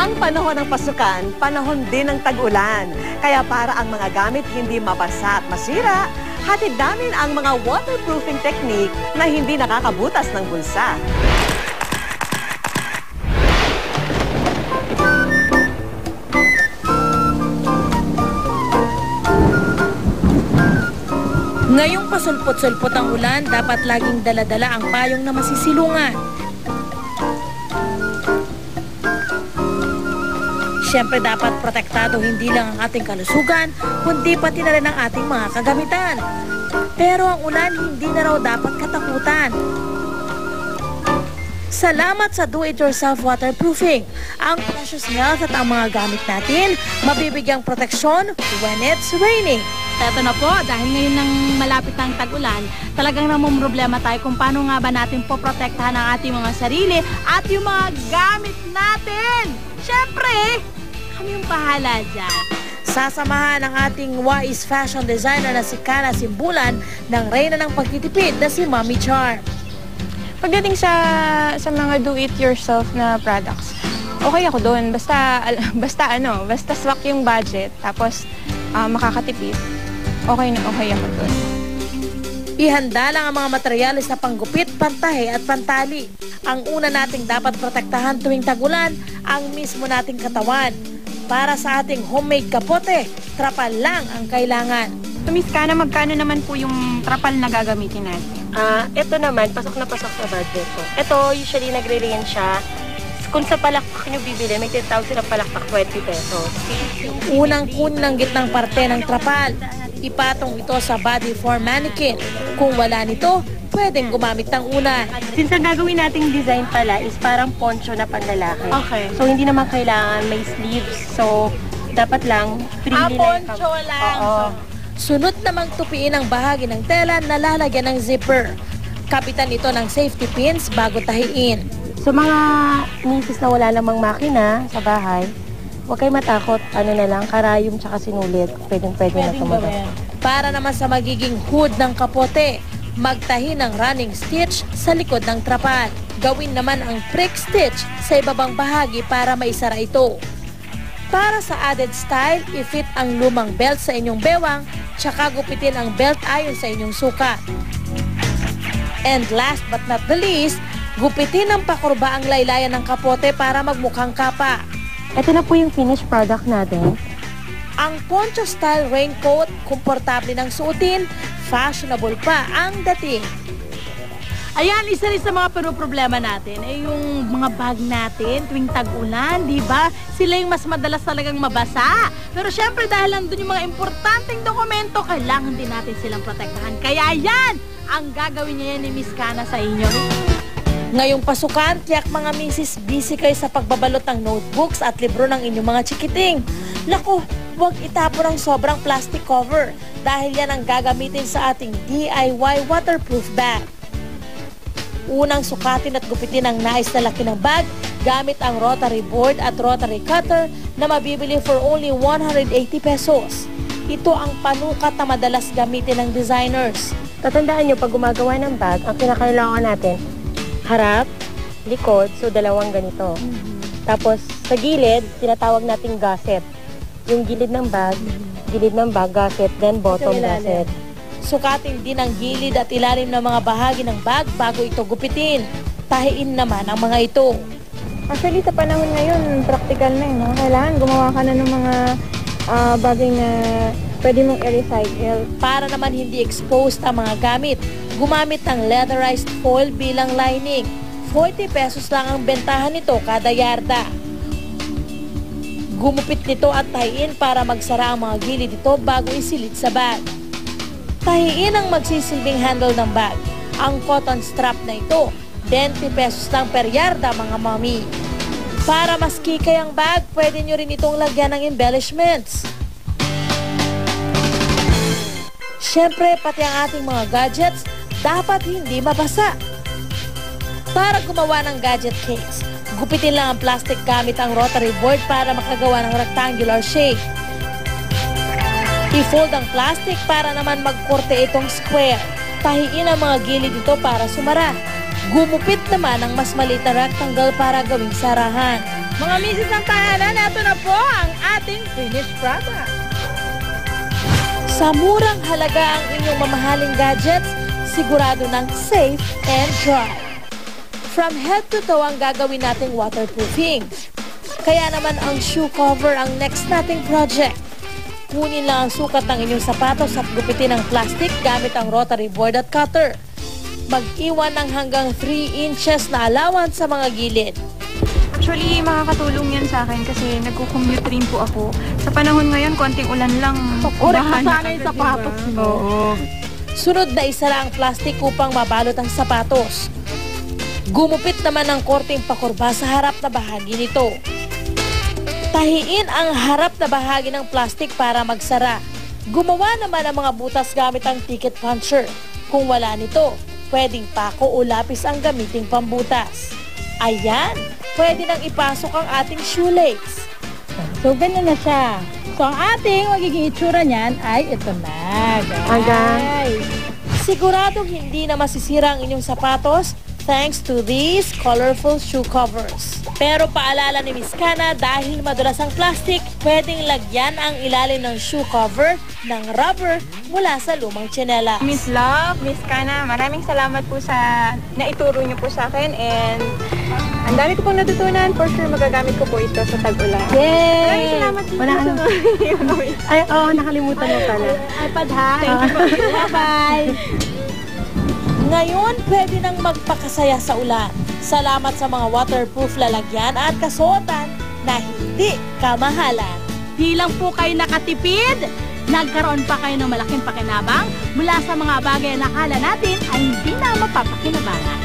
Ang panahon ng pasukan, panahon din ng tag-ulan. Kaya para ang mga gamit hindi mabasa at masira, hatid namin ang mga waterproofing technique na hindi nakakabutas ng bulsa. Ngayong pasulpot-sulpot ang ulan, dapat laging dala-dala ang payong na masisilungan. Siyempre dapat protektado hindi lang ang ating kalusugan, kundi pati na rin ang ating mga kagamitan. Pero ang ulan hindi na raw dapat katakutan. Salamat sa do-it-yourself waterproofing. Ang precious health at ang mga gamit natin mabibigyang proteksyon when it's raining. Eto na po, dahil ngayon nang malapit ang tag-ulan, talagang namumroblema tayo kung paano nga ba natin poprotektahan ang ating mga sarili at yung mga gamit natin. Siyempre, kami yung bahala dyan. Sasamahan ng ating wise fashion designer na si Kana Simbulan ng reyna ng pagtitipid na si Mami Char. Pagdating sa mga do-it-yourself na products, okay ako doon. Basta swak yung budget, tapos makakatipid. Okay na okay ako doon. Ihanda lang ang mga materyales na panggupit, pantahe at pantali. Ang una nating dapat protektahan tuwing tag-ulan, ang mismo nating katawan. Para sa ating homemade kapote, trapal lang ang kailangan. So, Miss Kana, magkano naman po yung trapal na gagamitin natin? Ito naman, pasok na pasok sa budget ko. Ito, usually nagre-range siya. Kung sa palakpak nyo bibili, may tinatawag silang palakpak 20 pesos. Unang kunin ang gitnang parte ng trapal. Ipatong ito sa body for mannequin. Kung wala nito, pwedeng gumamit ng unan. Since ang gagawin nating design pala is parang poncho na panlalaki. Okay. So, hindi naman kailangan may sleeves. So, dapat lang freely lang. Poncho lang. Oo. Sunod namang tupiin ang bahagi ng tela na lalagyan ng zipper. Kapitan ito ng safety pins bago tahiin. So, mga misis na wala namang makina sa bahay, huwag kayo matakot. Ano na lang, karayom tsaka sinulit. Pwede na tumagal. Para naman sa magiging hood ng kapote, magtahi ng running stitch sa likod ng trapal. Gawin naman ang prick stitch sa ibabang bahagi para maisara ito. Para sa added style, i-fit ang lumang belt sa inyong bewang, tsaka gupitin ang belt ayon sa inyong sukat. And last but not the least, gupitin ng pakurba ang laylayan ng kapote para magmukhang kapa. Ito na po yung finished product natin. Ang poncho style raincoat, komportable ng suotin, fashionable pa ang dating. Ayan, isa rin sa mga problema natin ay yung mga bag natin tuwing tag-ulan, di ba? Sila yung mas madalas talagang mabasa. Pero syempre dahil nandun yung mga importanteng dokumento, kailangan din natin silang protektahan. Kaya yan ang gagawin niya yan ni Miss Kana sa inyo. Ngayong pasukan, tiyak mga misis, busy kayo sa pagbabalot ng notebooks at libro ng inyong mga chikiting. Naku, huwag itapon ang sobrang plastic cover dahil yan ang gagamitin sa ating DIY waterproof bag. Unang sukatin at gupitin ang nais na laki ng bag gamit ang rotary board at rotary cutter na mabibili for only 180 pesos. Ito ang panukat na madalas gamitin ng designers. Tatandaan nyo, pag gumagawa ng bag, ang kinakailangan natin, harap, likod, so dalawang ganito. Tapos, sa gilid, tinatawag nating gusset. Yung gilid ng bag, gusset, then bottom gusset. Sukatin din ang gilid at ilalim ng mga bahagi ng bag bago ito gupitin. Tahiin naman ang mga ito. Actually, sa panahon ngayon, practical na no? Kailangan gumawa ka na ng mga bagay na pwede mong i-recycle. Para naman hindi exposed ang mga gamit, gumamit ng leatherized foil bilang lining. 40 pesos lang ang bentahan nito kada yarda. Gumupit nito at tahiin para magsara ang mga gilid nito bago isilid sa bag. Tahiin ang magsisilbing handle ng bag. Ang cotton strap na ito, 20 pesos lang per yarda mga mami. Para mas kikay ang bag, pwede nyo rin itong lagyan ng embellishments. Siyempre, pati ang ating mga gadgets, dapat hindi mabasa. Para gumawa ng gadget case, gupitin lang ang plastic gamit ang rotary board para makagawa ng rectangular shape. I-fold ang plastic para naman magkorte itong square. Tahiin ang mga gilid ito para sumara. Gumupit naman ang mas maliit na rectangle para gawing sarahan. Mga misis ng tahanan, ito na po ang ating finished product. Sa murang halaga ang inyong mamahaling gadgets, sigurado ng safe and dry. From head to toe ang gagawin nating waterproofing. Kaya naman ang shoe cover ang next nating project. Kunin lang ang sukat ng inyong sapatos at gupitin ang plastic gamit ang rotary board at cutter. Mag-iwan ng hanggang 3 inches na allowance sa mga gilid. Actually, makakatulong yan sa akin kasi nagko-commute rin po ako. Sa panahon ngayon, konting ulan lang. Oras bahan na sana agad, yung sapatos diba? mo. Oo. Sunod na isara ang plastic upang mabalot ang sapatos. Gumupit naman ng korteng pakurba sa harap na bahagi nito. Tahiin ang harap na bahagi ng plastic para magsara. Gumawa naman ang mga butas gamit ang ticket puncher. Kung wala nito, pwedeng pako o lapis ang gamiting pambutas. Ayan, pwede nang ipasok ang ating shoelace. So, ganyan na siya. So, ang ating magiging itsura niyan ay ito na, guys. Siguradong hindi na masisira ang inyong sapatos thanks to these colorful shoe covers. Pero paalala ni Miss Kana, dahil madulas ang plastic, pwedeng lagyan ang ilalim ng shoe cover ng rubber mula sa lumang tsinelas. Miss Love, Miss Kana, maraming salamat po sa naituro niyo po sa akin and ang dami ko pong natutunan. For sure, magagamit ko po ito sa tag-ulan. Yay! Maraming salamat po. Wala ano. Ay, nakalimutan mo pala. iPad ha? Thank you po. Bye-bye! Ngayon, pwede nang magpakasaya sa ulan. Salamat sa mga waterproof lalagyan at kasuotan na hindi kamahalan. Di lang po kayo nakatipid, nagkaroon pa kayo ng malaking pakinabang mula sa mga bagay na akala natin ay hindi na mapapakinabangan.